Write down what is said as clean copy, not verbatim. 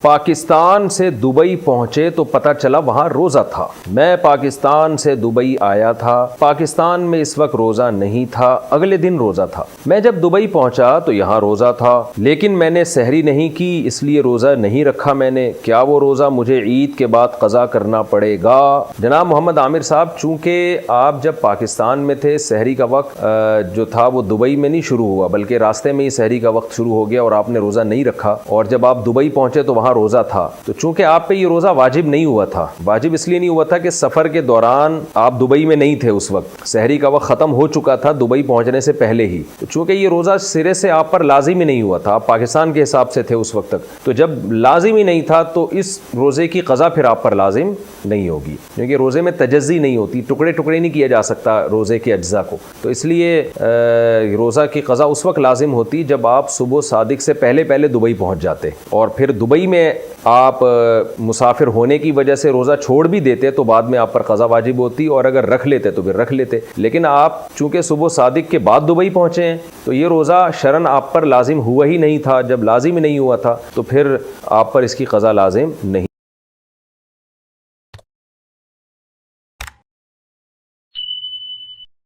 پاکستان سے دبئی پہنچے تو پتہ چلا وہاں روزہ تھا۔ میں پاکستان سے دبئی آیا تھا، پاکستان میں اس وقت روزہ نہیں تھا، اگلے دن روزہ تھا۔ میں جب دبئی پہنچا تو یہاں روزہ تھا، لیکن میں نے سحری نہیں کی، اس لیے روزہ نہیں رکھا میں نے۔ کیا وہ روزہ مجھے عید کے بعد قضا کرنا پڑے گا؟ جناب محمد عامر صاحب، چونکہ آپ جب پاکستان میں تھے، سحری کا وقت جو تھا وہ دبئی میں نہیں شروع ہوا، بلکہ راستے میں ہی سحری کا وقت شروع ہو گیا اور آپ نے روزہ نہیں رکھا، اور جب آپ دبئی پہنچے تو وہاں روزہ تھا۔ تو چونکہ آپ پہ یہ روزہ واجب نہیں ہوا تھا، واجب اس لیے نہیں ہوا تھا کہ سفر کے دوران آپ دبئی میں نہیں تھے، اس وقت سحری کا وقت ختم ہو چکا تھا دبئی پہنچنے سے پہلے ہی۔ تو چونکہ یہ روزہ سرے سے آپ پر لازم ہی نہیں ہوا تھا، آپ پاکستان کے حساب سے تھے اس وقت تک، تو جب لازم ہی نہیں تھا تو اس روزے کی قضا پھر آپ پر لازم نہیں ہوگی، کیونکہ روزے میں تجزی نہیں ہوتی، ٹکڑے ٹکڑے نہیں کیا جا سکتا روزے کے اجزاء کو۔ تو اس لیے روزہ کی قضا اس وقت لازم ہوتی جب آپ صبح صادق سے پہلے دبئی پہنچ جاتے، اور پھر دبئی میں آپ مسافر ہونے کی وجہ سے روزہ چھوڑ بھی دیتے تو بعد میں آپ پر قضا واجب ہوتی، اور اگر رکھ لیتے تو پھر رکھ لیتے۔ لیکن آپ چونکہ صبح صادق کے بعد دبئی پہنچے ہیں تو یہ روزہ شرعاً آپ پر لازم ہوا ہی نہیں تھا، جب لازم ہی نہیں ہوا تھا تو پھر آپ پر اس کی قضا لازم نہیں۔